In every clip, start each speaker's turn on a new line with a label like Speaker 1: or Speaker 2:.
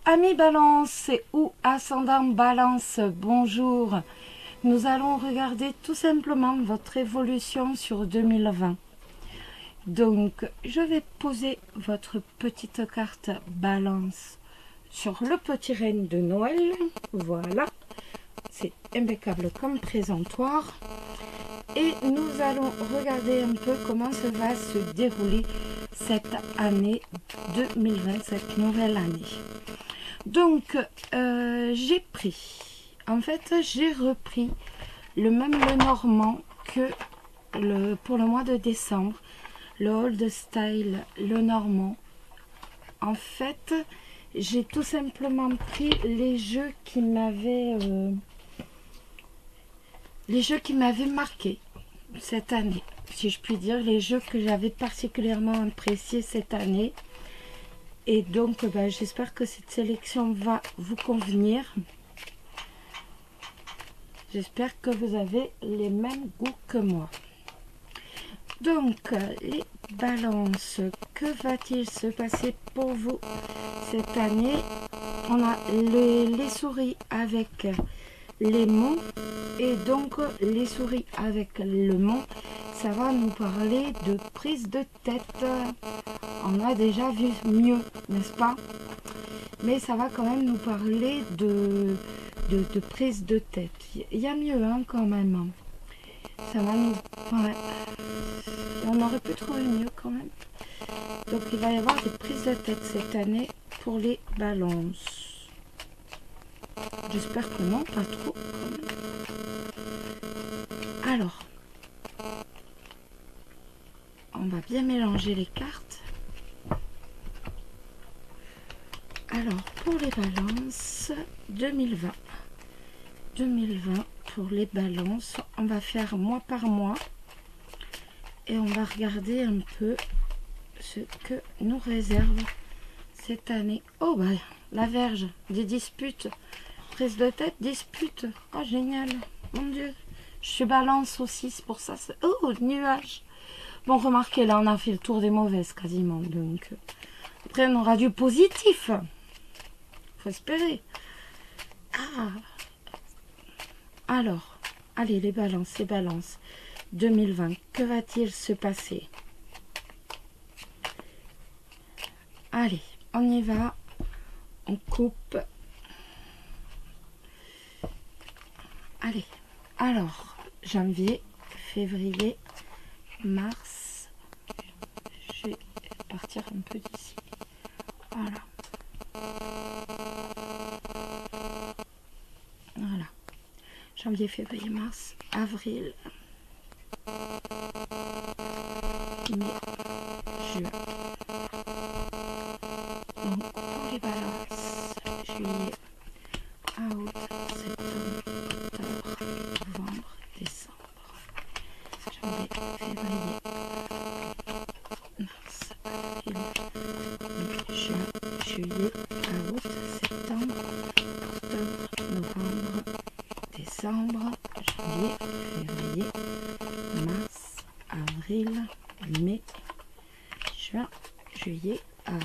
Speaker 1: Amis Balance ou ascendant Balance, bonjour. Nous allons regarder tout simplement votre évolution sur 2020. Donc, je vais poser votre petite carte Balance sur le petit renne de Noël. Voilà, c'est impeccable comme présentoir. Et nous allons regarder un peu comment ça va se dérouler cette année 2020, cette nouvelle année. Donc, j'ai repris le Lenormand que pour le mois de décembre, le Old Style Lenormand. En fait, j'ai tout simplement pris les jeux qui m'avaient marqué cette année, si je puis dire, les jeux que j'avais particulièrement appréciés cette année. Et donc, j'espère que cette sélection va vous convenir. J'espère que vous avez les mêmes goûts que moi. Donc, les balances, que va-t-il se passer pour vous cette année? On a les souris avec les monts. Et donc, les souris avec le mont, ça va nous parler de prise de tête. On a déjà vu mieux, n'est-ce pas? Mais ça va quand même nous parler de prise de tête. Il y a mieux, hein, quand même. Ça va nous... Ouais. On aurait pu trouver mieux quand même. Donc, il va y avoir des prises de tête cette année pour les balances. J'espère que non, pas trop quand même. Alors, on va bien mélanger les cartes. Alors, pour les balances 2020. 2020, pour les balances, on va faire mois par mois. Et on va regarder un peu ce que nous réserve cette année. Oh, la Vierge, des disputes. Prise de tête, dispute. Oh, génial. Mon Dieu. Je suis balance aussi, c'est pour ça. Oh, nuage. Bon, remarquez, là, on a fait le tour des mauvaises quasiment. Donc, après, on aura du positif. Faut espérer. Ah. Alors, allez, les balances. 2020, que va-t-il se passer? Allez, on y va. On coupe. Allez, alors, janvier, février, mars. Je vais partir un peu d'ici. Voilà. Voilà. Janvier, février, mars, avril, mai, juin. Donc, pour les balances, juillet, août, septembre, octobre, novembre, décembre. Janvier, février, mars, avril, mai, juin, juillet, août, septembre, octobre, novembre, décembre, janvier, février, mars, avril, mai, juin, juillet,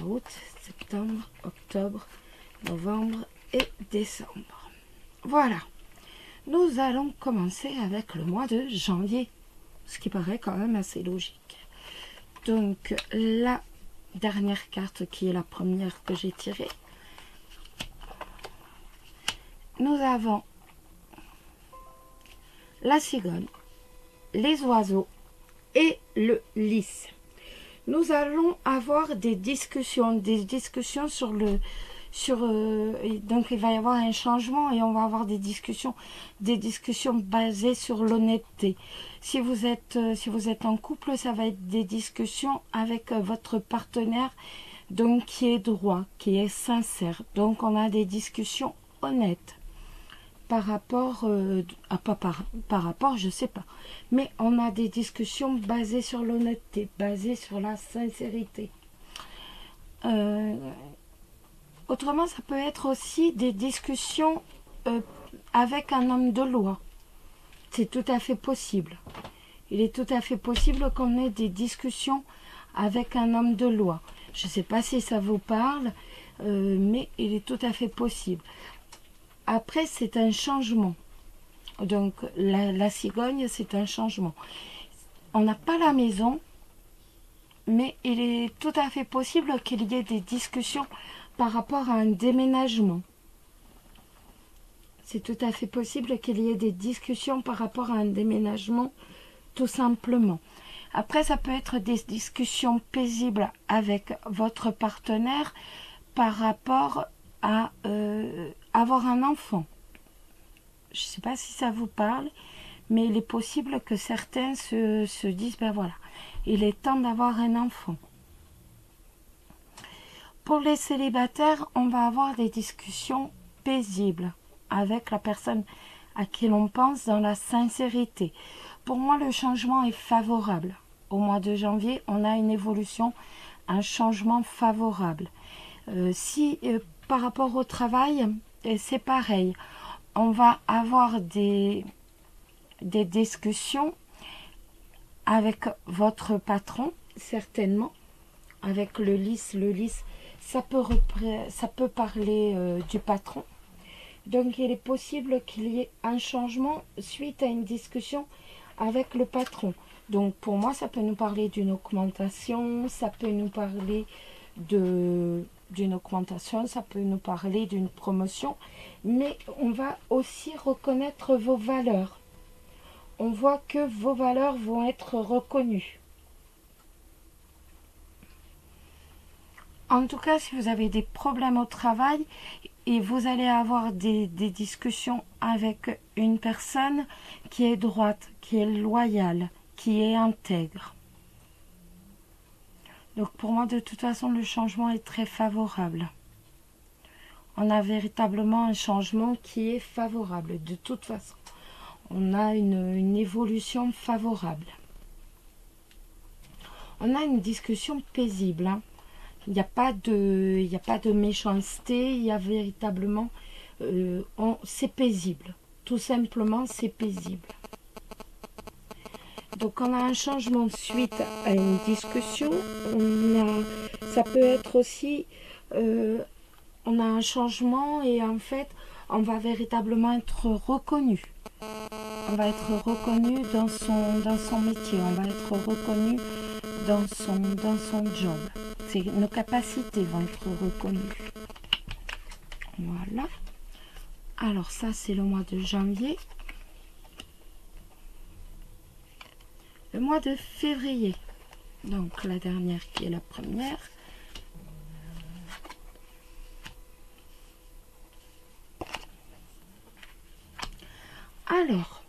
Speaker 1: août, septembre, octobre, novembre et décembre. Voilà. Nous allons commencer avec le mois de janvier, ce qui paraît quand même assez logique. Donc, la dernière carte qui est la première que j'ai tirée, nous avons la cigogne, les oiseaux et le lys. Nous allons avoir des discussions sur donc il va y avoir un changement et on va avoir des discussions basées sur l'honnêteté. Si vous êtes en couple, ça va être des discussions avec votre partenaire, donc qui est droit, qui est sincère. Donc on a des discussions honnêtes. Par rapport, par rapport, je sais pas. Mais on a des discussions basées sur l'honnêteté, basées sur la sincérité. Autrement, ça peut être aussi des discussions avec un homme de loi. C'est tout à fait possible. Il est tout à fait possible qu'on ait des discussions avec un homme de loi. Je ne sais pas si ça vous parle. mais il est tout à fait possible. Après, c'est un changement. Donc, la cigogne, c'est un changement. On n'a pas la maison, mais il est tout à fait possible qu'il y ait des discussions par rapport à un déménagement. C'est tout à fait possible qu'il y ait des discussions par rapport à un déménagement, tout simplement. Après, ça peut être des discussions paisibles avec votre partenaire par rapport à avoir un enfant. Je ne sais pas si ça vous parle, mais il est possible que certains se disent, ben voilà, il est temps d'avoir un enfant. Pour les célibataires, on va avoir des discussions paisibles avec la personne à qui l'on pense dans la sincérité. Pour moi, le changement est favorable. Au mois de janvier, on a une évolution, un changement favorable. Par rapport au travail, c'est pareil. On va avoir des discussions avec votre patron, certainement. Avec le lys, ça peut parler du patron. Donc, il est possible qu'il y ait un changement suite à une discussion avec le patron. Donc, pour moi, ça peut nous parler d'une augmentation, ça peut nous parler d'une augmentation, ça peut nous parler d'une promotion, mais on va aussi reconnaître vos valeurs. On voit que vos valeurs vont être reconnues. En tout cas, si vous avez des problèmes au travail et vous allez avoir des discussions avec une personne qui est droite, qui est loyale, qui est intègre. Donc pour moi, de toute façon, le changement est très favorable. On a véritablement un changement qui est favorable. De toute façon, on a une évolution favorable. On a une discussion paisible, hein. Il n'y a pas de méchanceté, il y a véritablement, c'est paisible. Tout simplement, c'est paisible. Donc, on a un changement suite à une discussion. Ça peut être aussi, on a un changement et en fait, on va véritablement être reconnu. On va être reconnu dans son métier, on va être reconnu dans son job. Nos capacités vont être reconnues. Voilà. Alors ça, c'est le mois de janvier. Le mois de février. Donc la dernière qui est la première. Alors,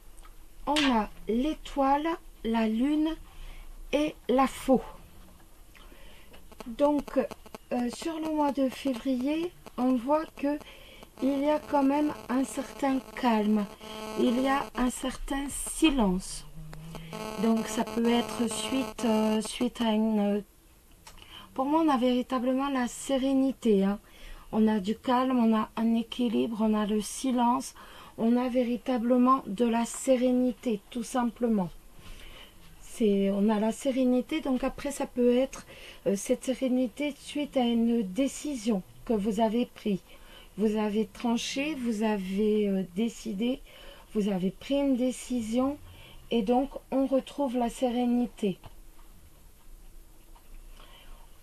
Speaker 1: on a l'étoile, la lune et la faux. Donc, sur le mois de février, on voit que il y a quand même un certain calme. Il y a un certain silence. Donc, ça peut être suite à une... Pour moi, on a véritablement la sérénité, hein. On a du calme, on a un équilibre, on a le silence. On a véritablement de la sérénité, tout simplement. On a la sérénité, donc après ça peut être cette sérénité suite à une décision que vous avez prise. Vous avez tranché, vous avez décidé, vous avez pris une décision et donc on retrouve la sérénité.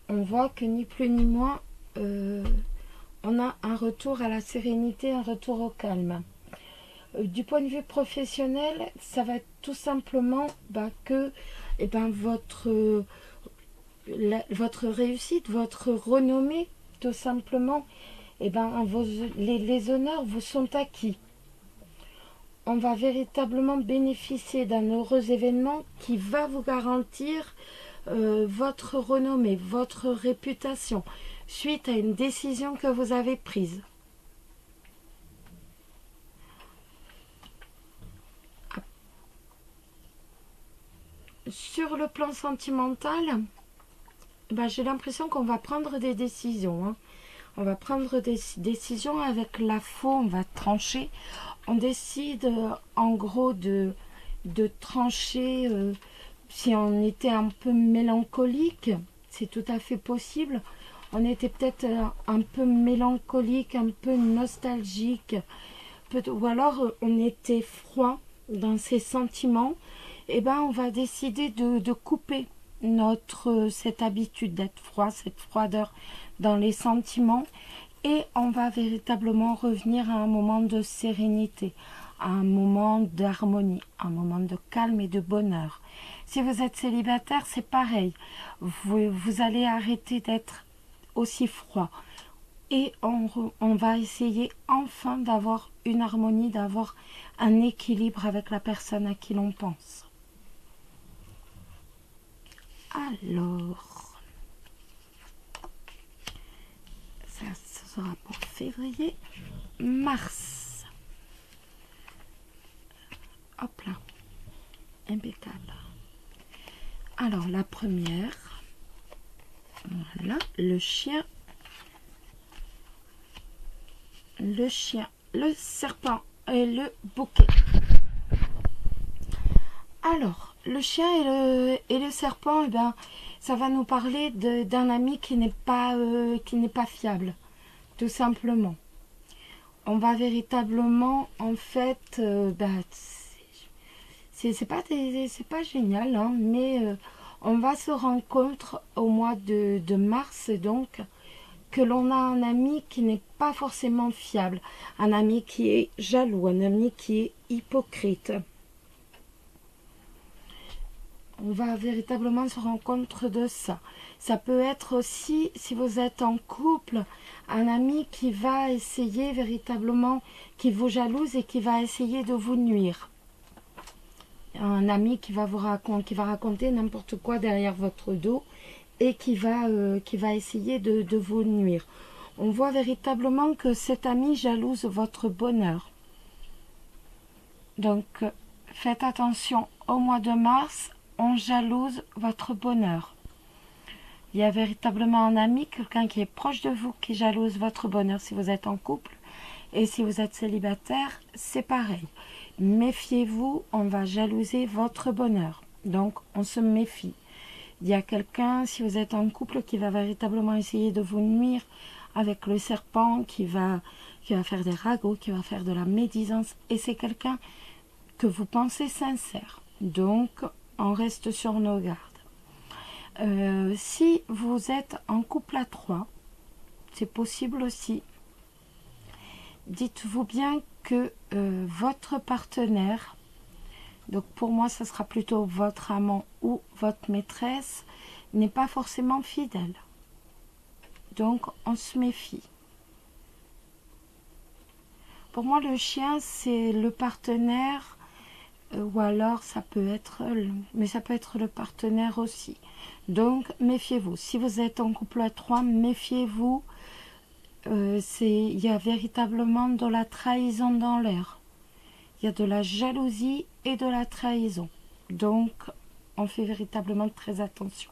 Speaker 1: On voit que ni plus ni moins, on a un retour à la sérénité, un retour au calme. Du point de vue professionnel, ça va être tout simplement que votre réussite, votre renommée, tout simplement, les honneurs vous sont acquis. On va véritablement bénéficier d'un heureux événement qui va vous garantir votre renommée, votre réputation, suite à une décision que vous avez prise. Sur le plan sentimental, j'ai l'impression qu'on va prendre des décisions, hein. On va prendre des décisions avec la faux, on va trancher. On décide en gros de trancher. Si on était un peu mélancolique, c'est tout à fait possible. on était peut-être un peu mélancolique, un peu nostalgique, ou alors on était froid dans ses sentiments. Et ben on va décider de couper cette habitude d'être froid, cette froideur dans les sentiments, et on va véritablement revenir à un moment de sérénité, à un moment d'harmonie, un moment de calme et de bonheur. Si vous êtes célibataire, c'est pareil. Vous allez arrêter d'être aussi froid. Et on va essayer enfin d'avoir une harmonie, d'avoir un équilibre avec la personne à qui l'on pense. Alors, ça sera pour février. Mars. Hop là. Impeccable. Alors, la première. Voilà, le chien, le serpent et le bouquet. Alors, le chien et le serpent, eh ben, ça va nous parler d'un ami qui n'est pas fiable, tout simplement. On va véritablement, en fait, c'est pas génial, hein, mais on va se rendre compte au mois de mars, donc, que l'on a un ami qui n'est pas forcément fiable, un ami qui est jaloux, un ami qui est hypocrite. On va véritablement se rendre compte de ça. Ça peut être aussi, si vous êtes en couple, un ami qui va essayer véritablement, qui vous jalouse et qui va essayer de vous nuire. Un ami qui va raconter n'importe quoi derrière votre dos et qui va essayer de vous nuire. On voit véritablement que cet ami jalouse votre bonheur. Donc, faites attention, au mois de mars, on jalouse votre bonheur. Il y a véritablement un ami, quelqu'un qui est proche de vous, qui jalouse votre bonheur si vous êtes en couple. Et si vous êtes célibataire, c'est pareil. Méfiez-vous, on va jalouser votre bonheur. Donc, on se méfie. Il y a quelqu'un, si vous êtes en couple, qui va véritablement essayer de vous nuire avec le serpent, qui va faire des ragots, qui va faire de la médisance. Et c'est quelqu'un que vous pensez sincère. Donc, on reste sur nos gardes. Si vous êtes en couple à 3, c'est possible aussi. Dites-vous bien que votre partenaire, donc pour moi ce sera plutôt votre amant ou votre maîtresse, n'est pas forcément fidèle. Donc on se méfie. Pour moi le chien c'est le partenaire, ou alors ça peut être, mais ça peut être le partenaire aussi. Donc méfiez-vous. Si vous êtes en couple à 3, méfiez-vous. Il y a véritablement de la trahison dans l'air. Il y a de la jalousie et de la trahison. Donc, on fait véritablement très attention.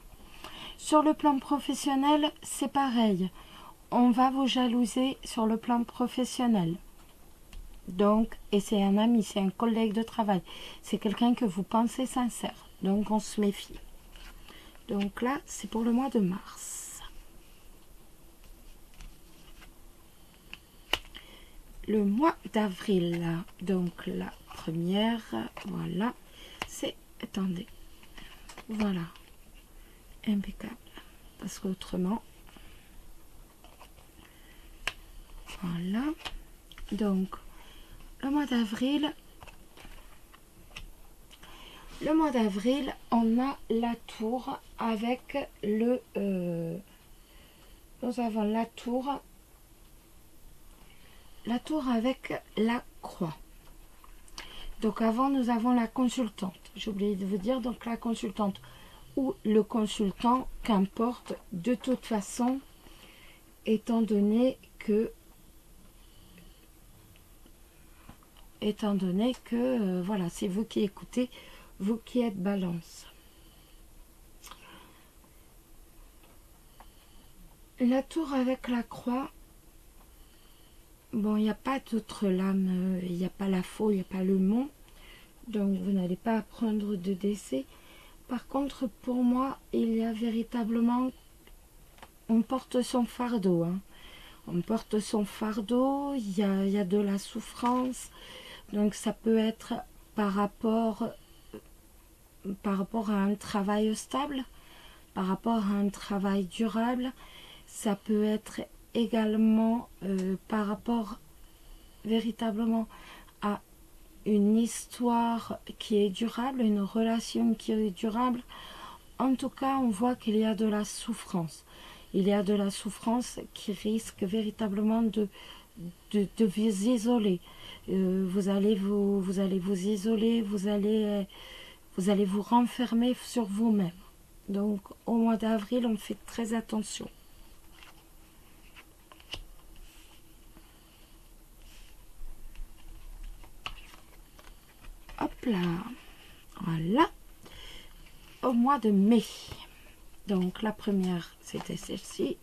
Speaker 1: Sur le plan professionnel, c'est pareil. On va vous jalouser sur le plan professionnel. Donc, et c'est un ami, c'est un collègue de travail. C'est quelqu'un que vous pensez sincère. Donc, on se méfie. Donc là, c'est pour le mois de mars. Le mois d'avril, donc la première, voilà, c'est, attendez, voilà, impeccable, parce qu'autrement, voilà, donc le mois d'avril, on a la tour avec le, nous avons la tour avec la croix. Donc avant nous avons la consultante, j'ai oublié de vous dire, donc la consultante ou le consultant, qu'importe, de toute façon, étant donné que voilà, c'est vous qui écoutez, vous qui êtes balance. La tour avec la croix, bon, il n'y a pas d'autre lame, il n'y a pas la faux, il n'y a pas le mont, donc vous n'allez pas prendre de décès. Par contre, pour moi, il y a véritablement on porte son fardeau, hein. On porte son fardeau, il y a de la souffrance, donc ça peut être par rapport à un travail stable, par rapport à un travail durable, ça peut être également par rapport véritablement à une histoire qui est durable, une relation qui est durable. En tout cas, on voit qu'il y a de la souffrance. Il y a de la souffrance qui risque véritablement de vous isoler. Vous allez vous isoler, vous allez vous renfermer sur vous-même. Donc au mois d'avril, on fait très attention. Hop là, voilà. Au mois de mai. Donc la première, c'était celle-ci.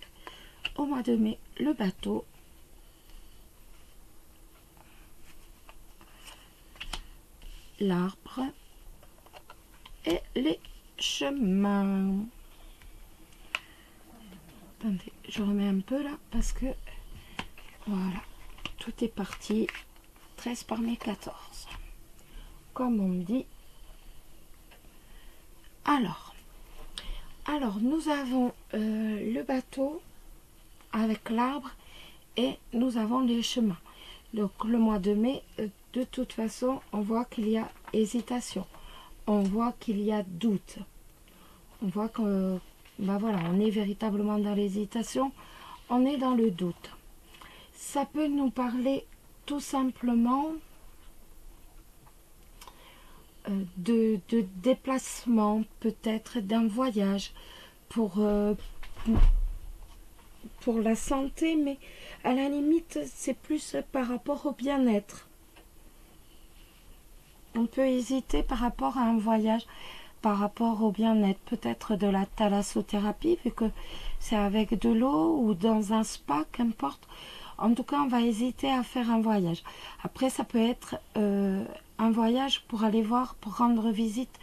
Speaker 1: Au mois de mai, le bateau. L'arbre. Et les chemins. Attendez, je remets un peu là parce que voilà, tout est parti. 13 parmi 14. Comme on dit. Alors nous avons le bateau avec l'arbre et nous avons les chemins. Donc le mois de mai, de toute façon, on voit qu'il y a hésitation. On voit qu'il y a doute. On voit que, ben voilà, on est véritablement dans l'hésitation, on est dans le doute. Ça peut nous parler tout simplement de déplacement, peut-être d'un voyage pour la santé, mais à la limite, c'est plus par rapport au bien-être. On peut hésiter par rapport à un voyage, par rapport au bien-être, peut-être de la thalassothérapie, vu que c'est avec de l'eau ou dans un spa, qu'importe. En tout cas, on va hésiter à faire un voyage. Après, ça peut être un voyage pour aller voir, pour rendre visite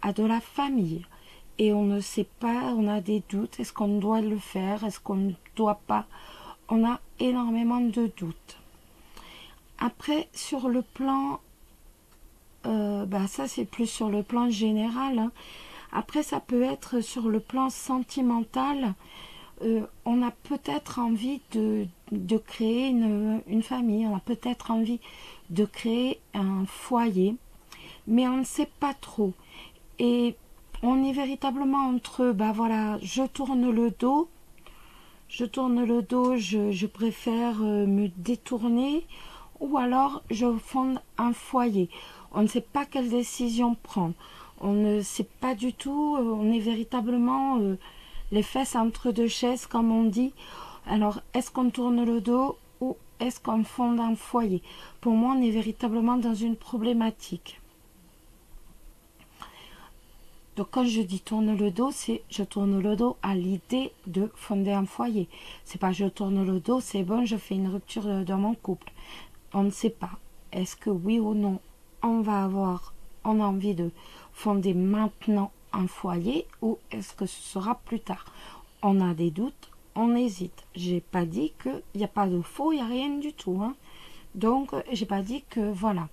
Speaker 1: à de la famille. Et on ne sait pas, on a des doutes. Est-ce qu'on doit le faire? Est-ce qu'on ne doit pas? On a énormément de doutes. Après, sur le plan... ça, c'est plus sur le plan général. Hein. Après, ça peut être sur le plan sentimental. On a peut-être envie de créer une famille, on a peut-être envie de créer un foyer, mais on ne sait pas trop. Et on est véritablement entre, voilà, je tourne le dos, je préfère me détourner, ou alors je fonde un foyer. On ne sait pas quelle décision prendre. On ne sait pas du tout, on est véritablement... les fesses entre deux chaises, comme on dit. Alors, est-ce qu'on tourne le dos ou est-ce qu'on fonde un foyer? Pour moi, on est véritablement dans une problématique. Donc, quand je dis tourne le dos, c'est je tourne le dos à l'idée de fonder un foyer. C'est pas je tourne le dos, c'est bon, je fais une rupture dans mon couple. On ne sait pas. Est-ce que oui ou non, on a envie de fonder maintenant un foyer ou est-ce que ce sera plus tard? On a des doutes, on hésite. J'ai pas dit qu'il n'y a pas de faux, il n'y a rien du tout. Hein. Donc, j'ai pas dit que voilà.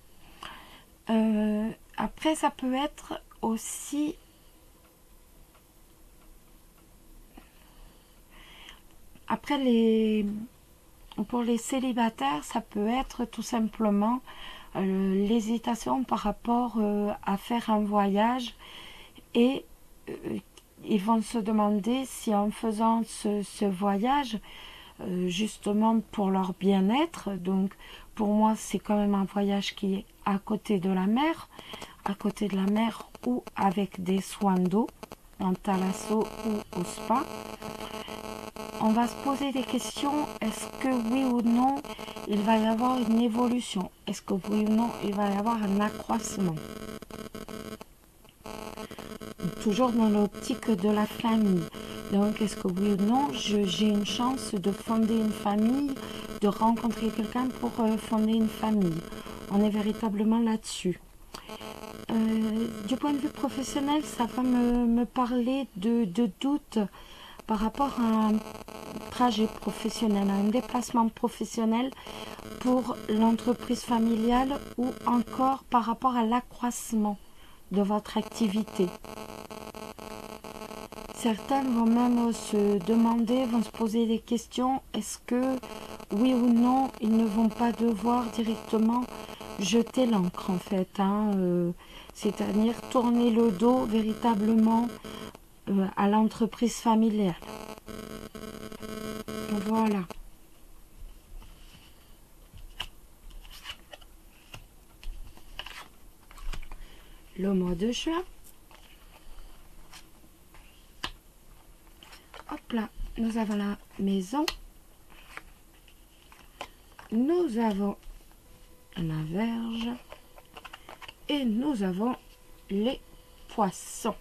Speaker 1: Après, ça peut être aussi... Après, pour les célibataires, ça peut être tout simplement l'hésitation par rapport à faire un voyage. Et ils vont se demander si en faisant ce voyage, justement pour leur bien-être, donc pour moi c'est quand même un voyage qui est à côté de la mer ou avec des soins d'eau, en thalasso ou au spa. On va se poser des questions, est-ce que oui ou non il va y avoir une évolution? Est-ce que oui ou non il va y avoir un accroissement? Toujours dans l'optique de la famille. Donc, est-ce que oui ou non, j'ai une chance de fonder une famille, de rencontrer quelqu'un pour fonder une famille? On est véritablement là-dessus. Du point de vue professionnel, ça va me parler de doute par rapport trajet professionnel, un déplacement professionnel pour l'entreprise familiale ou encore par rapport à l'accroissement de votre activité. Certains vont même se demander, vont se poser des questions, est-ce que oui ou non, ils ne vont pas devoir directement jeter l'encre en fait, c'est-à-dire tourner le dos véritablement à l'entreprise familiale. Voilà. Le mois de juin. Hop là, nous avons la maison. Nous avons la Vierge. Et nous avons les poissons.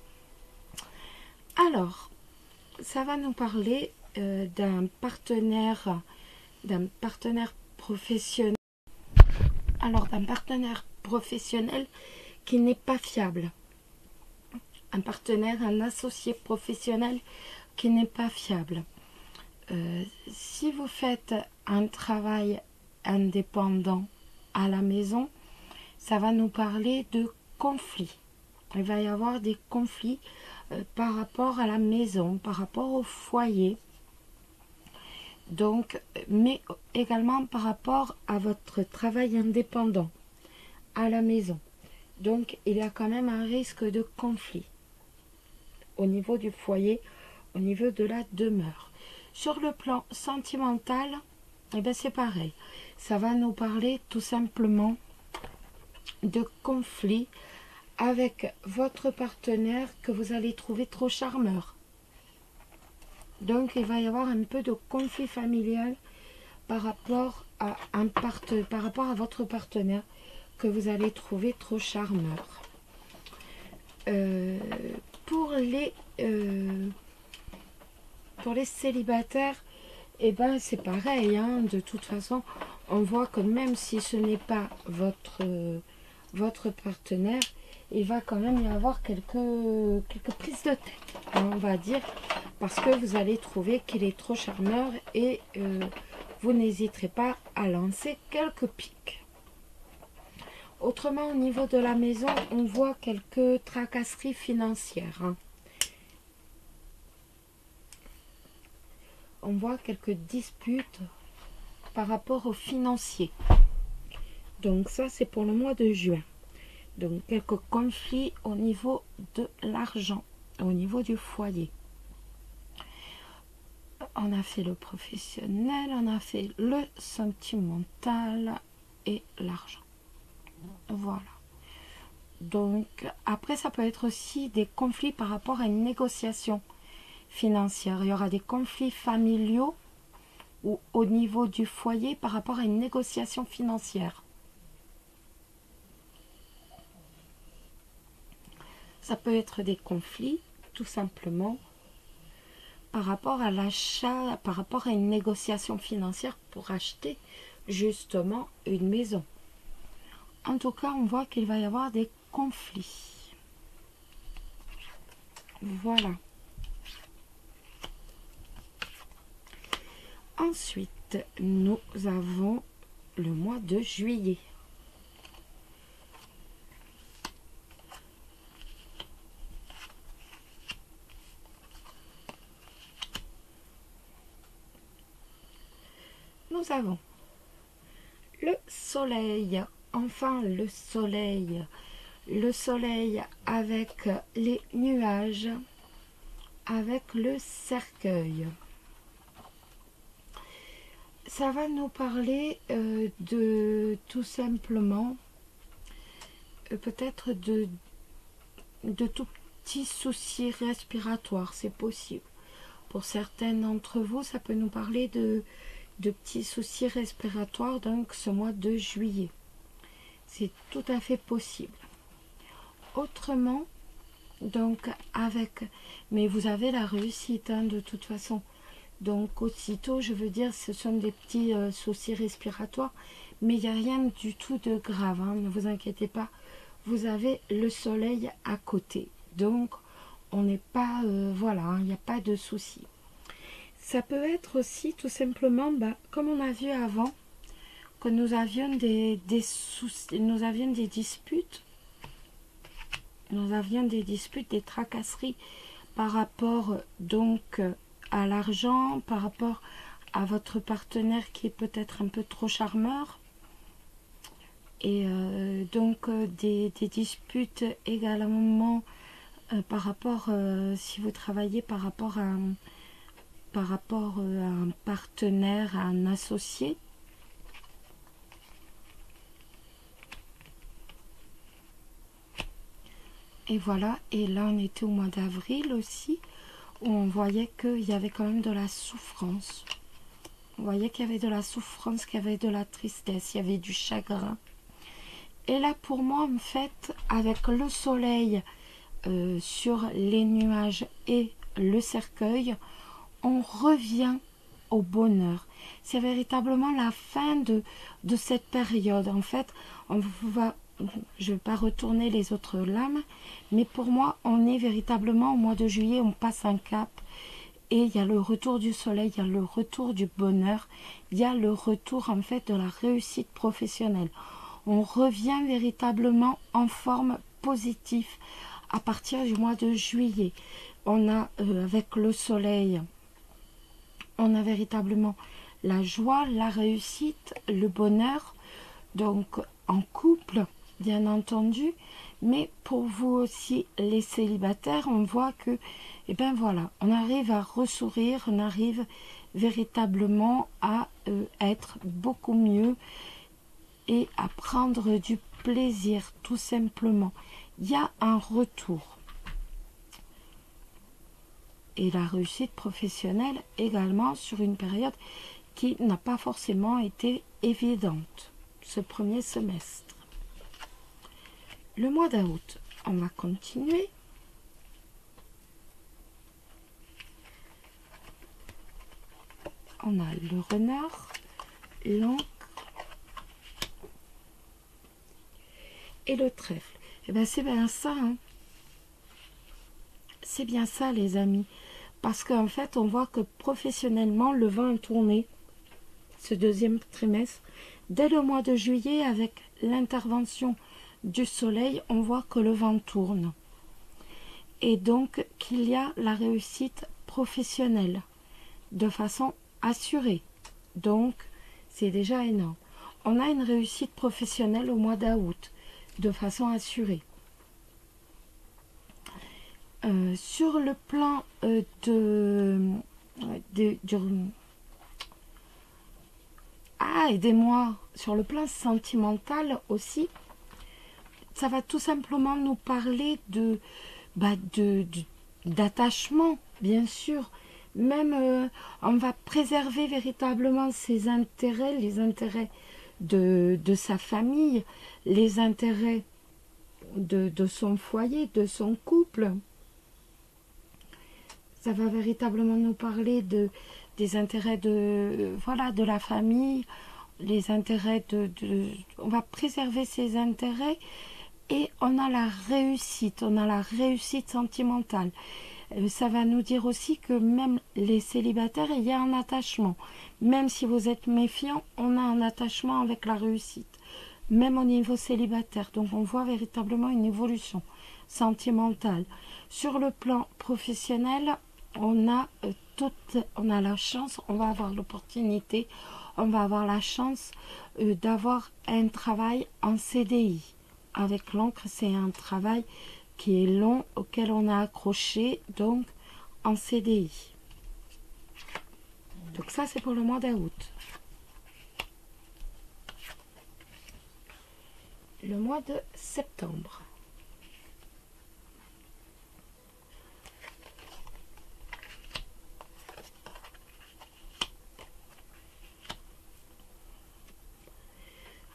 Speaker 1: Alors, ça va nous parler d'un partenaire professionnel. Alors, d'un partenaire professionnel qui n'est pas fiable. Un partenaire, un associé professionnel qui n'est pas fiable. Si vous faites un travail indépendant à la maison, ça va nous parler de conflits. Il va y avoir des conflits par rapport à la maison, par rapport au foyer. Donc, mais également par rapport à votre travail indépendant à la maison. Donc, il y a quand même un risque de conflit au niveau du foyer, au niveau de la demeure. Sur le plan sentimental, eh bien c'est pareil. Ça va nous parler tout simplement de conflit avec votre partenaire que vous allez trouver trop charmeur. Donc il va y avoir un peu de conflit familial par rapport à votre partenaire que vous allez trouver trop charmeur. Pour les célibataires, et ben c'est pareil, de toute façon, on voit que même si ce n'est pas votre partenaire, il va quand même y avoir quelques prises de tête, on va dire, parce que vous allez trouver qu'il est trop charmeur et vous n'hésiterez pas à lancer quelques piques. Autrement, au niveau de la maison, on voit quelques tracasseries financières. On voit quelques disputes par rapport aux financiers. Donc ça, c'est pour le mois de juin. Donc quelques conflits au niveau de l'argent, au niveau du foyer. On a fait le professionnel, on a fait le sentimental et l'argent. Voilà. Donc après, ça peut être aussi des conflits par rapport à une négociation financière. Il y aura des conflits familiaux ou au niveau du foyer par rapport à une négociation financière. Ça peut être des conflits tout simplement par rapport à l'achat, par rapport à une négociation financière pour acheter justement une maison. En tout cas, on voit qu'il va y avoir des conflits. Voilà. Ensuite, nous avons le mois de juillet. Nous avons le soleil. Enfin, le soleil avec les nuages, avec le cercueil. Ça va nous parler de tout simplement, peut-être de tout petits soucis respiratoires, c'est possible. Pour certains d'entre vous, ça peut nous parler de petits soucis respiratoires, donc ce mois de juillet. C'est tout à fait possible. Autrement, donc mais vous avez la réussite de toute façon. Donc aussitôt, je veux dire, ce sont des petits soucis respiratoires, mais il n'y a rien du tout de grave, ne vous inquiétez pas. Vous avez le soleil à côté, donc on n'est pas, voilà, il n'y a pas de souci. Ça peut être aussi tout simplement, comme on a vu avant, que nous avions des soucis, nous avions des disputes, des tracasseries par rapport donc à l'argent, par rapport à votre partenaire qui est peut-être un peu trop charmeur. Et donc des disputes également par rapport, si vous travaillez par rapport à un partenaire, à un associé. Et voilà, et là on était au mois d'avril aussi, où on voyait qu'il y avait quand même de la souffrance. On voyait qu'il y avait de la souffrance, qu'il y avait de la tristesse, il y avait du chagrin. Et là pour moi en fait, avec le soleil sur les nuages et le cercueil, on revient au bonheur. C'est véritablement la fin de cette période. En fait, je ne vais pas retourner les autres lames, mais pour moi, on est véritablement au mois de juillet, on passe un cap. Et il y a le retour du soleil, il y a le retour du bonheur, il y a le retour en fait de la réussite professionnelle. On revient véritablement en forme positive à partir du mois de juillet. On a, avec le soleil, on a véritablement la joie, la réussite, le bonheur, donc en couple, bien entendu, mais pour vous aussi, les célibataires, on voit que, eh bien voilà, on arrive à ressourire, on arrive véritablement à être beaucoup mieux et à prendre du plaisir, tout simplement. Il y a un retour. Et la réussite professionnelle également sur une période qui n'a pas forcément été évidente, ce premier semestre. Le mois d'août, on va continuer. On a le renard, l'encre et le trèfle. Et bien c'est bien ça, hein. C'est bien ça les amis. Parce qu'en fait on voit que professionnellement le vent a tourné ce deuxième trimestre. Dès le mois de juillet, avec l'intervention du soleil, on voit que le vent tourne. Et donc qu'il y a la réussite professionnelle de façon assurée. Donc c'est déjà énorme. On a une réussite professionnelle au mois d'août de façon assurée. Sur le plan aidez-moi, sur le plan sentimental aussi, ça va tout simplement nous parler d'attachement, bien sûr. Même on va préserver véritablement ses intérêts, les intérêts de sa famille, les intérêts de son foyer, de son couple. Ça va véritablement nous parler des intérêts de la famille, les intérêts on va préserver ses intérêts et on a la réussite sentimentale. Ça va nous dire aussi que même les célibataires, il y a un attachement. Même si vous êtes méfiant, on a un attachement avec la réussite. Même au niveau célibataire. Donc on voit véritablement une évolution sentimentale. Sur le plan professionnel, on a la chance, on va avoir l'opportunité, on va avoir la chance d'avoir un travail en CDI. Avec l'encre, c'est un travail qui est long, auquel on a accroché, donc en CDI. Donc ça, c'est pour le mois d'août. Le mois de septembre.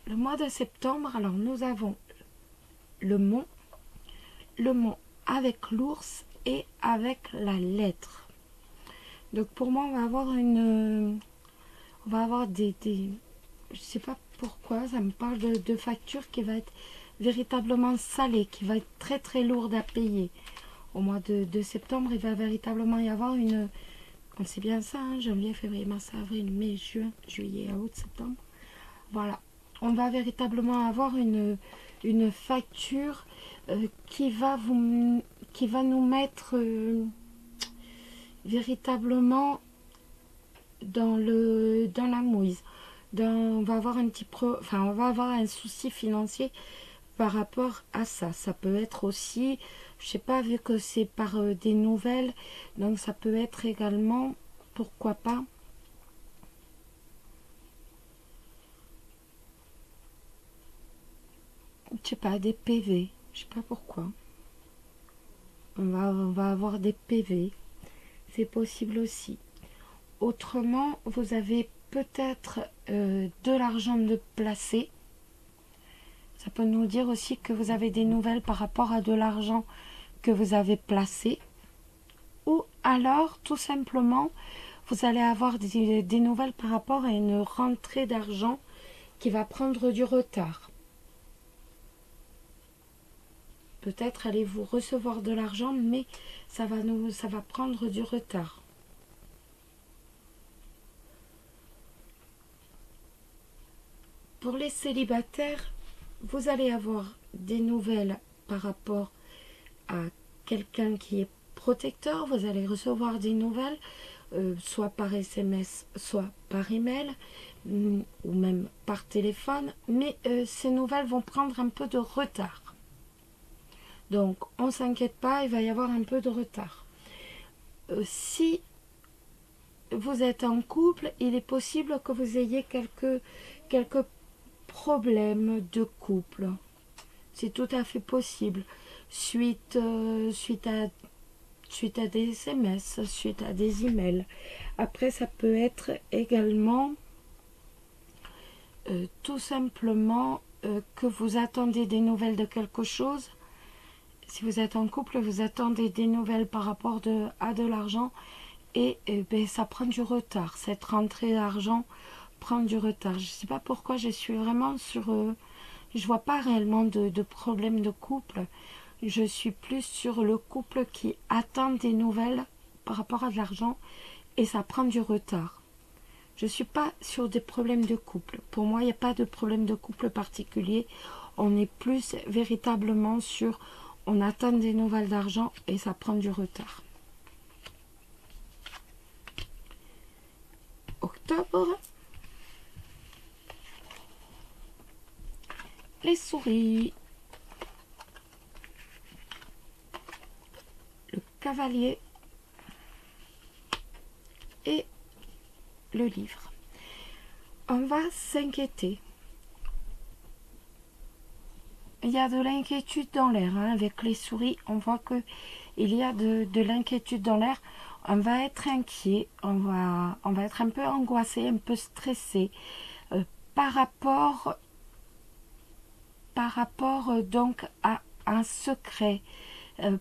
Speaker 1: Le mois de septembre, alors nous avons le mont avec l'ours et avec la lettre. Donc pour moi, on va avoir des je sais pas pourquoi, ça me parle de facture qui va être véritablement salée, qui va être très très lourde à payer. Au mois de septembre, il va véritablement y avoir C'est bien ça, hein, janvier, février, mars, avril, mai, juin, juillet, août, septembre. Voilà, on va véritablement avoir une facture qui va nous mettre véritablement dans la mouise. On va avoir on va avoir un souci financier par rapport à ça. Ça peut être aussi, je sais pas, vu que c'est par des nouvelles, donc ça peut être également, pourquoi pas, je sais pas, des PV, je sais pas pourquoi. On va avoir des PV, c'est possible aussi. Autrement, vous avez peut-être de l'argent de placer. Ça peut nous dire aussi que vous avez des nouvelles par rapport à de l'argent que vous avez placé. Ou alors, tout simplement, vous allez avoir des nouvelles par rapport à une rentrée d'argent qui va prendre du retard. Peut-être allez-vous recevoir de l'argent, mais ça va prendre du retard. Pour les célibataires, vous allez avoir des nouvelles par rapport à quelqu'un qui est protecteur. Vous allez recevoir des nouvelles, soit par SMS, soit par email, ou même par téléphone. Mais ces nouvelles vont prendre un peu de retard. Donc, on ne s'inquiète pas, il va y avoir un peu de retard. Si vous êtes en couple, il est possible que vous ayez quelques problèmes de couple. C'est tout à fait possible. Suite à des SMS, suite à des emails. Après, ça peut être également tout simplement que vous attendez des nouvelles de quelque chose. Si vous êtes en couple, vous attendez des nouvelles par rapport à de l'argent et ça prend du retard. Cette rentrée d'argent prend du retard. Je ne sais pas pourquoi je suis vraiment sur... je vois pas réellement de problème de couple. Je suis plus sur le couple qui attend des nouvelles par rapport à de l'argent et ça prend du retard. Je ne suis pas sur des problèmes de couple. Pour moi, il n'y a pas de problème de couple particulier. On est plus véritablement sur... On attend des nouvelles d'argent et ça prend du retard. Octobre. Les souris. Le cavalier. Et le livre. On va s'inquiéter. Il y a de l'inquiétude dans l'air, hein. Avec les souris, on voit que il y a de l'inquiétude dans l'air. On va être inquiet, on va être un peu angoissé, un peu stressé par rapport donc à un secret,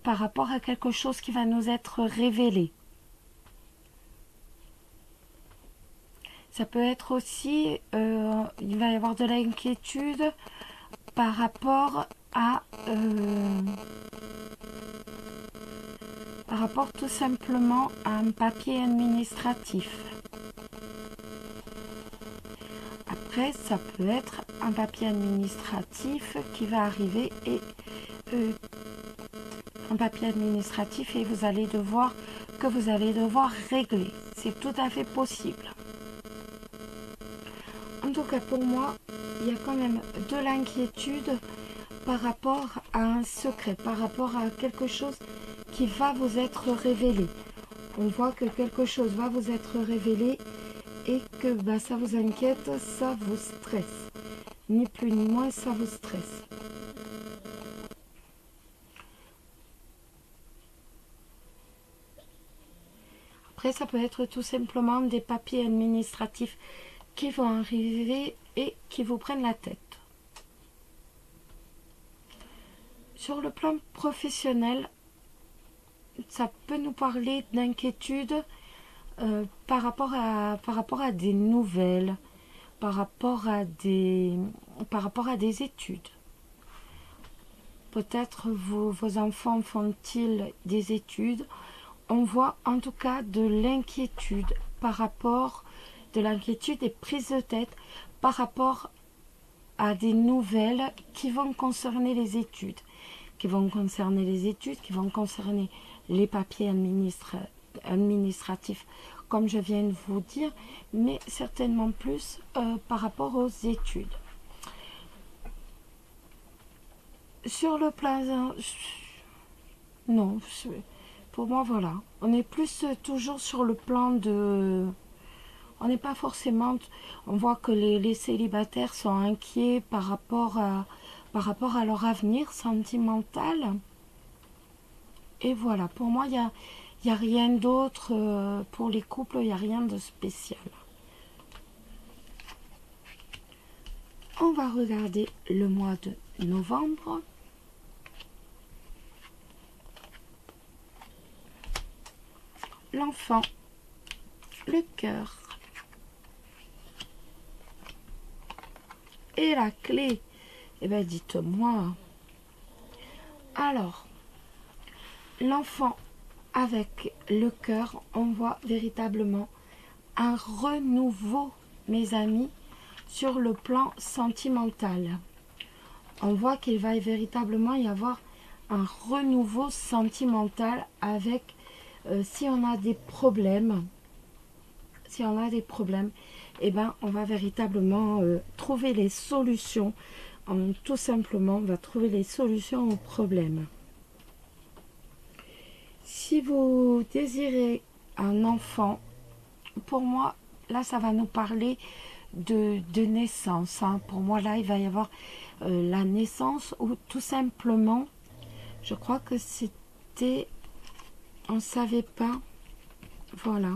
Speaker 1: par rapport à quelque chose qui va nous être révélé. Ça peut être aussi, il va y avoir de l'inquiétude par rapport tout simplement à un papier administratif. Après, ça peut être un papier administratif qui va arriver et un papier administratif et vous allez devoir régler. C'est tout à fait possible. En tout cas, pour moi, il y a quand même de l'inquiétude par rapport à un secret, par rapport à quelque chose qui va vous être révélé. On voit que quelque chose va vous être révélé et que ça vous inquiète, ça vous stresse. Ni plus ni moins, ça vous stresse. Après, ça peut être tout simplement des papiers administratifs qui vont arriver et qui vous prennent la tête. Sur le plan professionnel, ça peut nous parler d'inquiétude par rapport à des nouvelles, par rapport à des études. Peut-être vos enfants font-ils des études on voit en tout cas de l'inquiétude par rapport, de l'inquiétude et prise de tête par rapport à des nouvelles qui vont concerner les études, qui vont concerner les papiers administratifs, comme je viens de vous dire, mais certainement plus par rapport aux études. Sur le plan... Non, pour moi, voilà. On est plus toujours sur le plan de... On n'est pas forcément... On voit que les célibataires sont inquiets par rapport à leur avenir sentimental. Et voilà, pour moi, il y a rien d'autre. Pour les couples, il n'y a rien de spécial. On va regarder le mois de novembre. L'enfant, le cœur et la clé. Eh bien, dites-moi. Alors, l'enfant avec le cœur, on voit véritablement un renouveau, mes amis, sur le plan sentimental. On voit qu'il va véritablement y avoir un renouveau sentimental avec, si on a des problèmes, eh ben, on va véritablement trouver les solutions. Tout simplement, on va trouver les solutions aux problèmes. Si vous désirez un enfant, pour moi, là, ça va nous parler de naissance. Hein. Pour moi, là, il va y avoir la naissance ou tout simplement, je crois que c'était, on ne savait pas, voilà,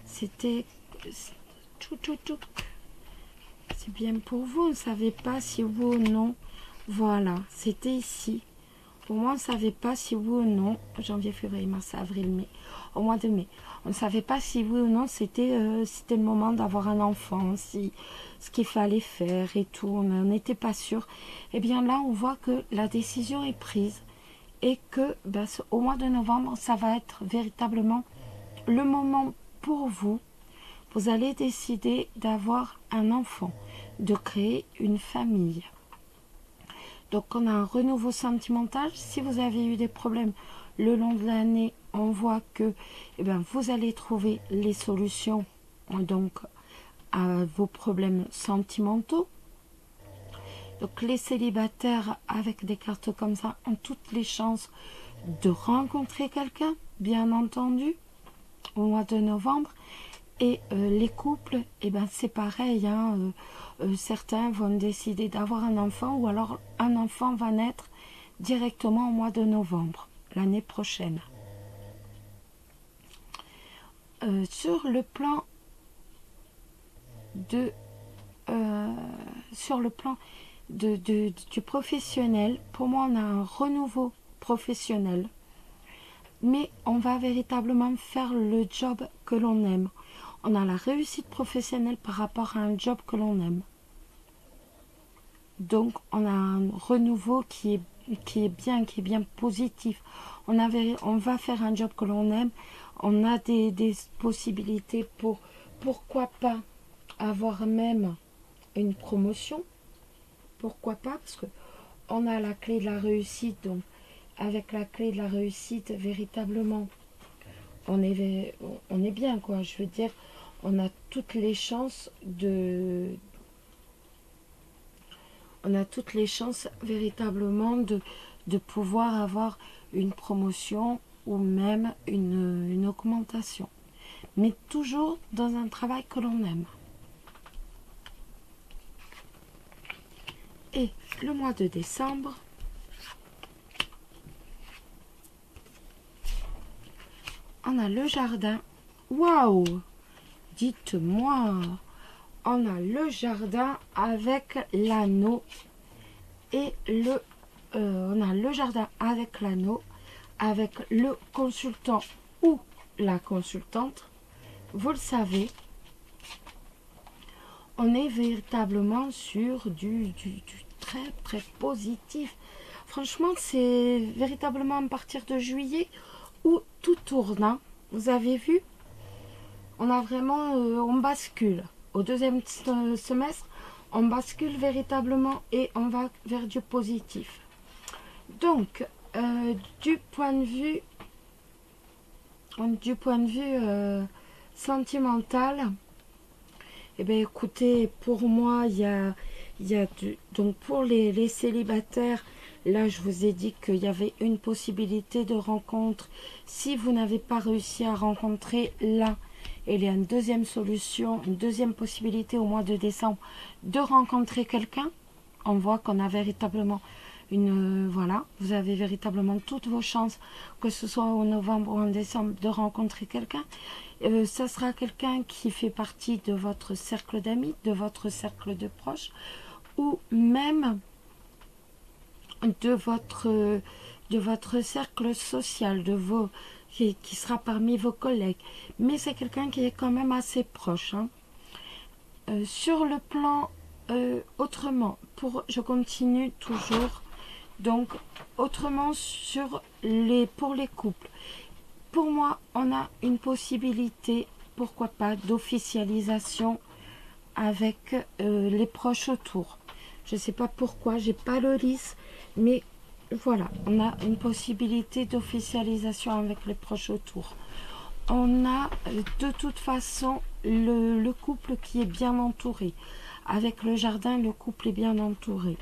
Speaker 1: c'était, c'est bien pour vous, on ne savait pas si oui ou non, voilà, c'était ici. Pour moi, on ne savait pas si oui ou non, janvier, février, mars, avril, mai, au mois de mai, on ne savait pas si oui ou non c'était le moment d'avoir un enfant, si ce qu'il fallait faire et tout, on n'était pas sûr. Et bien là, on voit que la décision est prise et que ben, au mois de novembre, ça va être véritablement le moment pour vous. Vous allez décider d'avoir un enfant, de créer une famille. Donc on a un renouveau sentimental. Si vous avez eu des problèmes le long de l'année, on voit que eh bien, vous allez trouver les solutions donc, à vos problèmes sentimentaux. Donc les célibataires avec des cartes comme ça ont toutes les chances de rencontrer quelqu'un, bien entendu, au mois de novembre. Et les couples, eh ben, c'est pareil, hein, certains vont décider d'avoir un enfant ou alors un enfant va naître directement au mois de novembre, l'année prochaine. Sur le plan du professionnel, pour moi on a un renouveau professionnel, mais on va véritablement faire le job que l'on aime. On a la réussite professionnelle par rapport à un job que l'on aime. Donc, on a un renouveau qui est bien positif. On va faire un job que l'on aime. On a des possibilités pour, pourquoi pas, avoir même une promotion. Pourquoi pas, parce que on a la clé de la réussite. Donc, avec la clé de la réussite, véritablement, on est bien, quoi. Je veux dire, on a toutes les chances véritablement de pouvoir avoir une promotion ou même une augmentation. Mais toujours dans un travail que l'on aime. Et le mois de décembre, on a le jardin. Waouh! Dites-moi, on a le jardin avec l'anneau et on a le jardin avec l'anneau, avec le consultant ou la consultante. Vous le savez, on est véritablement sur du très positif. Franchement, c'est véritablement à partir de juillet où tout tourne, hein. Vous avez vu, on a vraiment, on bascule. Au deuxième semestre, on bascule véritablement et on va vers du positif. Donc, du point de vue sentimental, eh bien, écoutez, pour moi, donc pour les célibataires, là, je vous ai dit qu'il y avait une possibilité de rencontre. Si vous n'avez pas réussi à rencontrer, là, il y a une deuxième solution, une deuxième possibilité au mois de décembre de rencontrer quelqu'un. On voit qu'on a véritablement voilà, vous avez véritablement toutes vos chances, que ce soit en novembre ou en décembre, de rencontrer quelqu'un. Ça sera quelqu'un qui fait partie de votre cercle d'amis, de votre cercle de proches, ou même de votre cercle social, qui sera parmi vos collègues. Mais c'est quelqu'un qui est quand même assez proche, hein. Sur le plan autrement, je continue toujours. Donc, autrement, pour les couples, pour moi, on a une possibilité, pourquoi pas, d'officialisation avec les proches autour. Je ne sais pas pourquoi, j'ai pas le liste, mais voilà, on a une possibilité d'officialisation avec les proches autour. On a de toute façon le couple qui est bien entouré. Avec le jardin, le couple est bien entouré.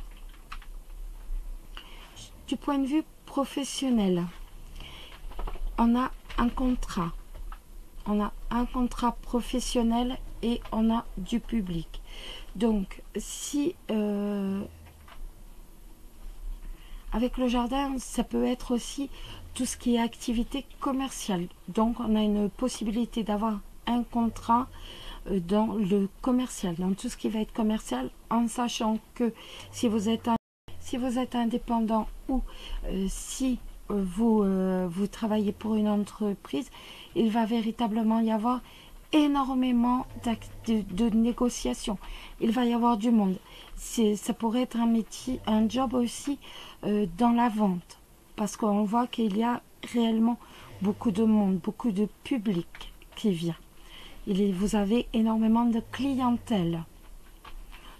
Speaker 1: Du point de vue professionnel, on a un contrat. On a un contrat professionnel et on a du public. Donc, si avec le jardin, ça peut être aussi tout ce qui est activité commerciale. Donc, on a une possibilité d'avoir un contrat dans le commercial, dans tout ce qui va être commercial, en sachant que si vous êtes indépendant ou si vous travaillez pour une entreprise, il va véritablement y avoir énormément de négociations. Il va y avoir du monde. Ça pourrait être un métier, un job aussi dans la vente, parce qu'on voit qu'il y a réellement beaucoup de monde, beaucoup de public qui vient. Vous avez énormément de clientèle.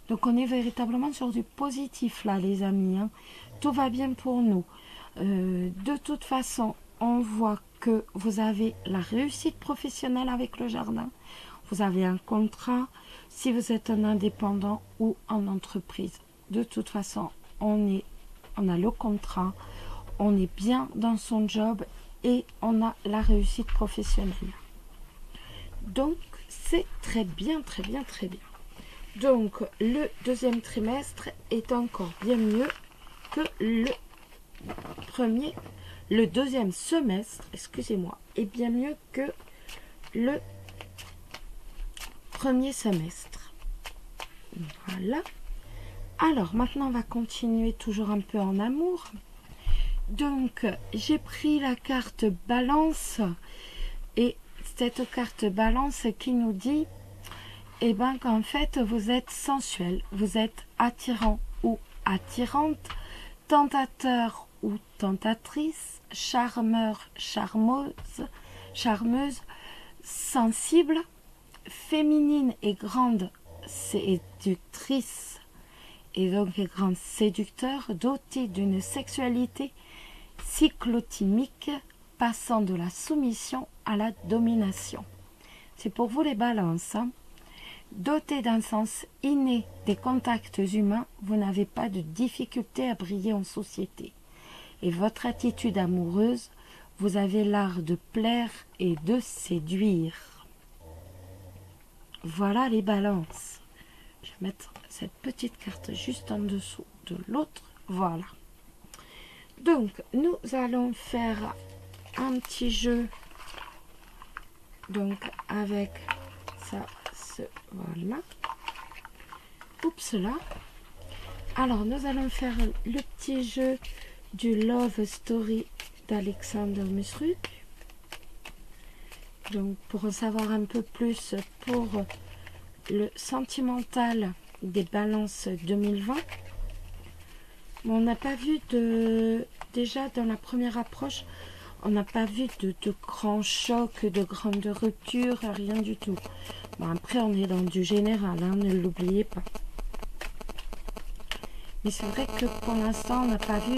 Speaker 1: Donc on est véritablement sur du positif là, les amis, hein. Tout va bien pour nous. De toute façon, on voit que vous avez la réussite professionnelle avec le jardin. Vous avez un contrat si vous êtes un indépendant ou en entreprise. De toute façon, on a le contrat, on est bien dans son job et on a la réussite professionnelle. Donc, c'est très bien, très bien, très bien. Donc, le deuxième trimestre est encore bien mieux que le deuxième semestre, excusez-moi, est bien mieux que le premier semestre. Voilà. Alors, maintenant, on va continuer toujours un peu en amour. Donc, j'ai pris la carte balance et cette carte balance qui nous dit qu'en fait, vous êtes sensuel, vous êtes attirant ou attirante, tentateur ou tentatrice, charmeur, charmeuse, sensible, féminine et grande séductrice, et donc grand séducteur, doté d'une sexualité cyclotimique, passant de la soumission à la domination. C'est pour vous les balances, hein. Doté d'un sens inné des contacts humains, vous n'avez pas de difficulté à briller en société. Et votre attitude amoureuse, vous avez l'art de plaire et de séduire. Voilà les balances. Je vais mettre cette petite carte juste en dessous de l'autre. Voilà. Donc, nous allons faire un petit jeu. Donc, avec ça, voilà. Oups là. Alors, nous allons faire le petit jeu du Love Story d'Alexander Musruk. Donc, pour en savoir un peu plus pour le sentimental des balances 2020. On n'a pas vu déjà dans la première approche, On n'a pas vu de grands chocs, de grandes ruptures, rien du tout. Bon, après, on est dans du général, hein, ne l'oubliez pas. Mais c'est vrai que pour l'instant, on n'a pas vu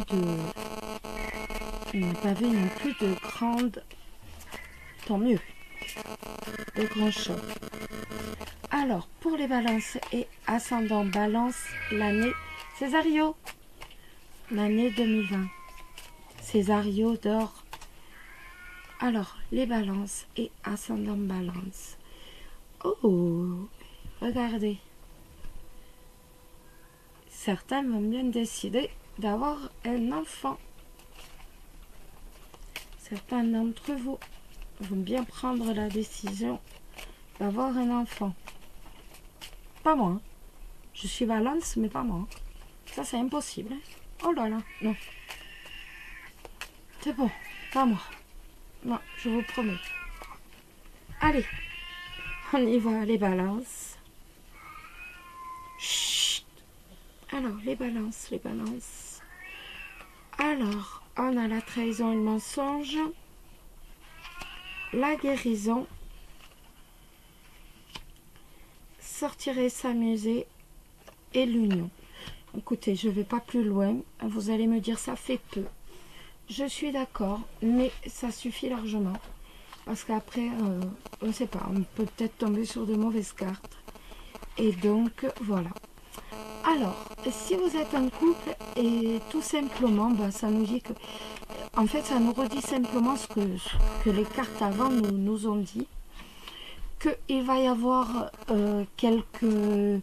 Speaker 1: non plus de grandes... Tant mieux. De grands chocs. Alors, pour les balances et ascendant balance, l'année Césario. L'année 2020. Césario d'or. Alors, les balances et ascendant balance. Oh, regardez. Certains vont bien décider d'avoir un enfant. Certains d'entre vous vont bien prendre la décision d'avoir un enfant. Pas moi. Hein. Je suis balance, mais pas moi. Ça, c'est impossible. Hein. Oh là là, non. C'est bon, pas moi. Non, je vous promets. Allez, on y va, les balances. Chut. Alors, les balances, les balances. Alors, on a la trahison et le mensonge. La guérison. Sortir et s'amuser. Et l'union. Écoutez, je ne vais pas plus loin. Vous allez me dire, ça fait peu. Je suis d'accord, mais ça suffit largement. Parce qu'après, on ne sait pas, on peut peut-être tomber sur de mauvaises cartes. Et donc, voilà. Alors, si vous êtes en couple, et tout simplement, bah, ça nous dit que... En fait, ça nous redit simplement ce que les cartes avant nous ont dit. Qu'il va y avoir quelques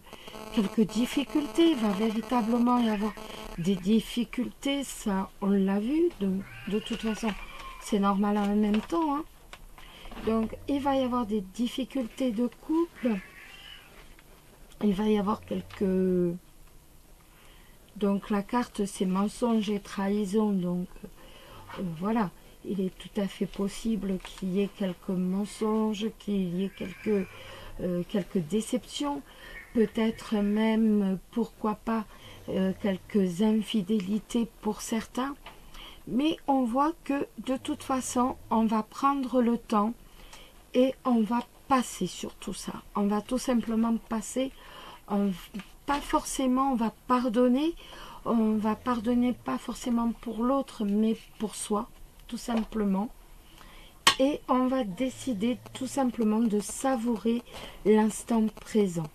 Speaker 1: difficultés. Il va véritablement y avoir des difficultés. Ça, on l'a vu. De toute façon, c'est normal en même temps. Hein. Donc, il va y avoir des difficultés de couple. Il va y avoir quelques... Donc, la carte, c'est mensonge et trahison. Donc, voilà. Il est tout à fait possible qu'il y ait quelques mensonges, qu'il y ait quelques déceptions. Peut-être même, pourquoi pas, quelques infidélités pour certains. Mais on voit que, de toute façon, on va prendre le temps et on va passer sur tout ça. On va tout simplement passer. Pas forcément, on va pardonner. On va pardonner pas forcément pour l'autre, mais pour soi, tout simplement. Et on va décider tout simplement de savourer l'instant présent.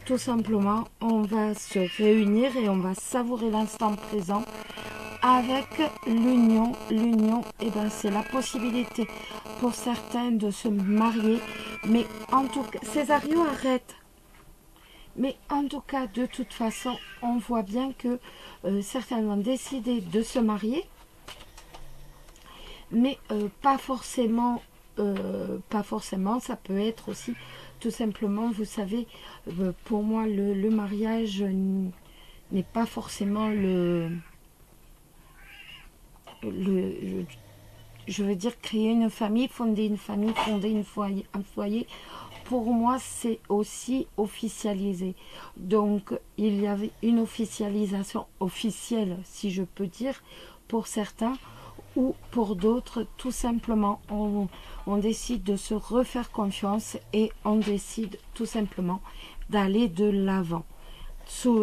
Speaker 1: Tout simplement, on va se réunir et on va savourer l'instant présent avec l'union. L'union, eh ben, c'est la possibilité pour certains de se marier. Mais en tout cas, Césario, arrête. Mais en tout cas, de toute façon, on voit bien que certains vont décider de se marier. Mais pas forcément, ça peut être aussi tout simplement, vous savez, pour moi, le mariage n'est pas forcément je veux dire, créer une famille, fonder un foyer. Pour moi, c'est aussi officialisé. Donc, il y avait une officialisation officielle, si je peux dire, pour certains, ou pour d'autres, tout simplement, on décide de se refaire confiance et on décide tout simplement d'aller de l'avant,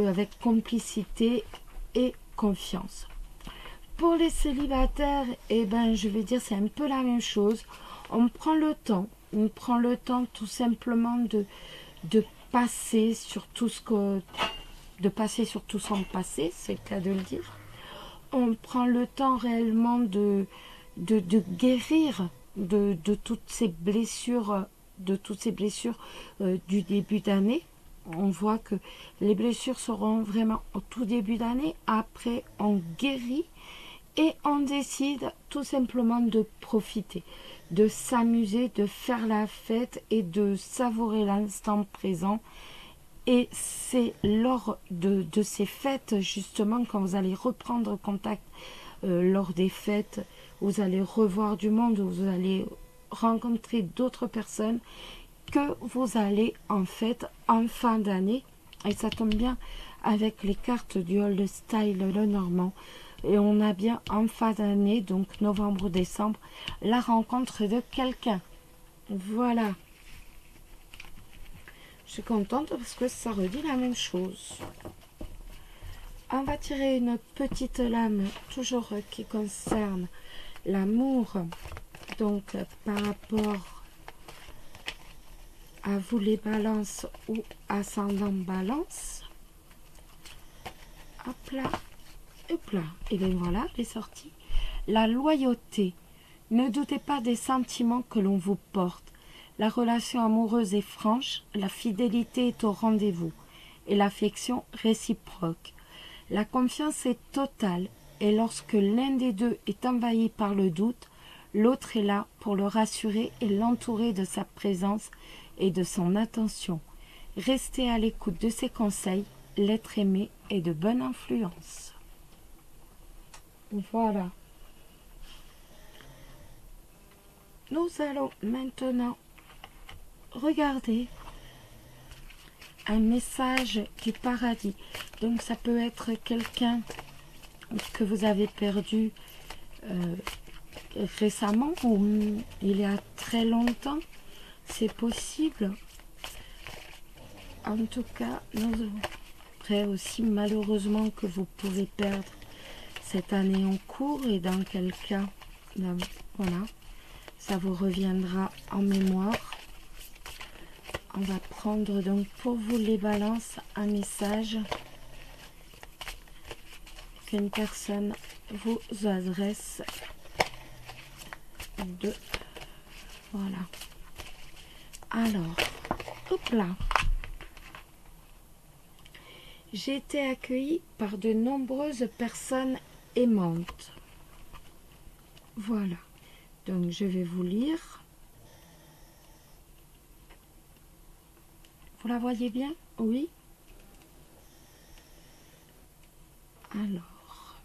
Speaker 1: avec complicité et confiance. Pour les célibataires, eh ben, je vais dire, c'est un peu la même chose. On prend le temps tout simplement de passer sur tout son passé, c'est le cas de le dire. On prend le temps réellement de guérir de toutes ces blessures, du début d'année. On voit que les blessures seront vraiment au tout début d'année. Après, on guérit et on décide tout simplement de profiter, de s'amuser, de faire la fête et de savourer l'instant présent. Et c'est lors de ces fêtes, justement, quand vous allez reprendre contact lors des fêtes, vous allez revoir du monde, vous allez rencontrer d'autres personnes, que vous allez en fait, en fin d'année, et ça tombe bien avec les cartes du Old Style, le Normand, Et on a bien en fin d'année, donc novembre-décembre, la rencontre de quelqu'un. Voilà. Je suis contente parce que ça redit la même chose. On va tirer une petite lame, toujours qui concerne l'amour. Donc, par rapport à vous les balances ou ascendant balance. Hop là. Hop là. Et bien voilà, elle est sortie. La loyauté. Ne doutez pas des sentiments que l'on vous porte. La relation amoureuse est franche, la fidélité est au rendez-vous et l'affection réciproque. La confiance est totale et lorsque l'un des deux est envahi par le doute, l'autre est là pour le rassurer et l'entourer de sa présence et de son attention. Restez à l'écoute de ses conseils, l'être aimé est de bonne influence. Voilà. Nous allons maintenant regarder un message du paradis. Donc ça peut être quelqu'un que vous avez perdu récemment ou il y a très longtemps. C'est possible. En tout cas, nous après aussi malheureusement que vous pouvez perdre cette année en cours et dans quel cas, ben, voilà, ça vous reviendra en mémoire. On va prendre donc pour vous les balances un message qu'une personne vous adresse de voilà. Alors, hop là. J'ai été accueillie par de nombreuses personnes aimantes. Voilà. Donc je vais vous lire. Vous la voyez bien? Oui. Alors.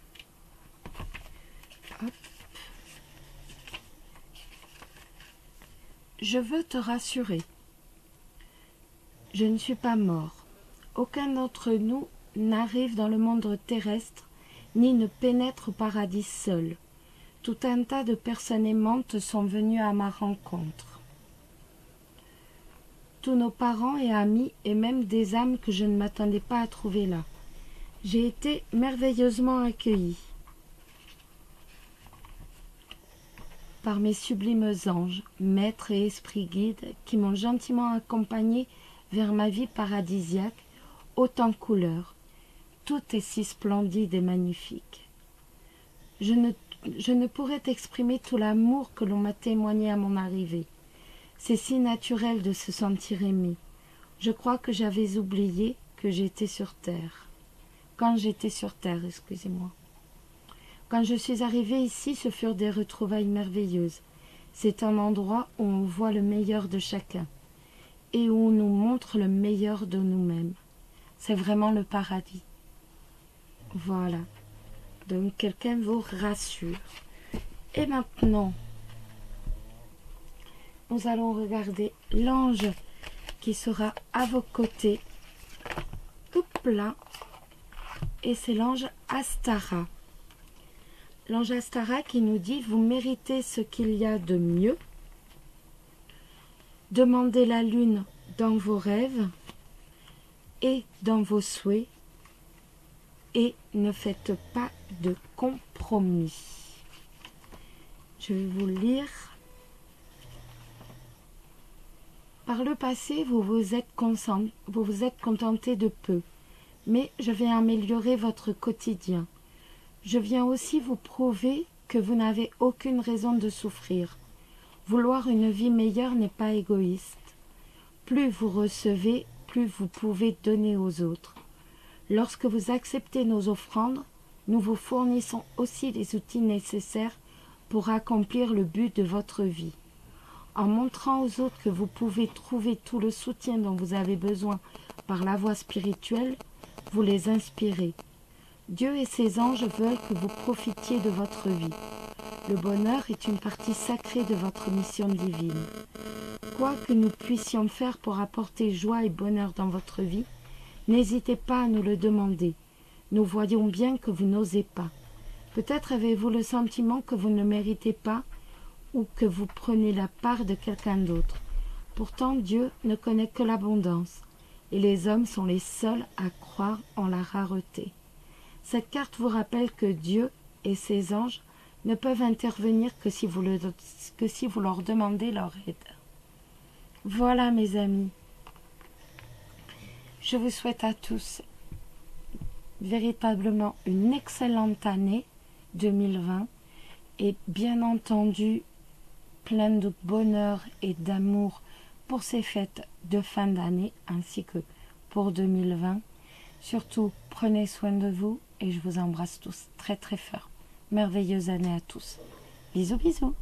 Speaker 1: Hop. Je veux te rassurer. Je ne suis pas mort. Aucun d'entre nous n'arrive dans le monde terrestre, ni ne pénètre au paradis seul. Tout un tas de personnes aimantes sont venues à ma rencontre. Tous nos parents et amis, et même des âmes que je ne m'attendais pas à trouver là. J'ai été merveilleusement accueillie par mes sublimes anges, maîtres et esprits guides, qui m'ont gentiment accompagnée vers ma vie paradisiaque, haute en couleurs. Tout est si splendide et magnifique. Je ne pourrais t'exprimer tout l'amour que l'on m'a témoigné à mon arrivée. C'est si naturel de se sentir aimé. Je crois que j'avais oublié que j'étais sur Terre. Quand j'étais sur Terre, excusez-moi. Quand je suis arrivée ici, ce furent des retrouvailles merveilleuses. C'est un endroit où on voit le meilleur de chacun et où on nous montre le meilleur de nous-mêmes. C'est vraiment le paradis. Voilà. Donc quelqu'un vous rassure. Et maintenant, nous allons regarder l'ange qui sera à vos côtés. Hop là. Et c'est l'ange Astara. L'ange Astara qui nous dit: vous méritez ce qu'il y a de mieux. Demandez la lune dans vos rêves et dans vos souhaits et ne faites pas de compromis. Je vais vous lire. Par le passé, vous vous êtes contenté de peu, mais je vais améliorer votre quotidien. Je viens aussi vous prouver que vous n'avez aucune raison de souffrir. Vouloir une vie meilleure n'est pas égoïste. Plus vous recevez, plus vous pouvez donner aux autres. Lorsque vous acceptez nos offrandes, nous vous fournissons aussi les outils nécessaires pour accomplir le but de votre vie. En montrant aux autres que vous pouvez trouver tout le soutien dont vous avez besoin par la voie spirituelle, vous les inspirez. Dieu et ses anges veulent que vous profitiez de votre vie. Le bonheur est une partie sacrée de votre mission divine. Quoi que nous puissions faire pour apporter joie et bonheur dans votre vie, n'hésitez pas à nous le demander. Nous voyons bien que vous n'osez pas. Peut-être avez-vous le sentiment que vous ne méritez pas ou que vous prenez la part de quelqu'un d'autre. Pourtant, Dieu ne connaît que l'abondance, et les hommes sont les seuls à croire en la rareté. Cette carte vous rappelle que Dieu et ses anges ne peuvent intervenir que si vous leur demandez leur aide. Voilà mes amis, je vous souhaite à tous véritablement une excellente année 2020 et bien entendu plein de bonheur et d'amour pour ces fêtes de fin d'année ainsi que pour 2020. Surtout, prenez soin de vous et je vous embrasse tous très très fort. Merveilleuse année à tous. Bisous bisous.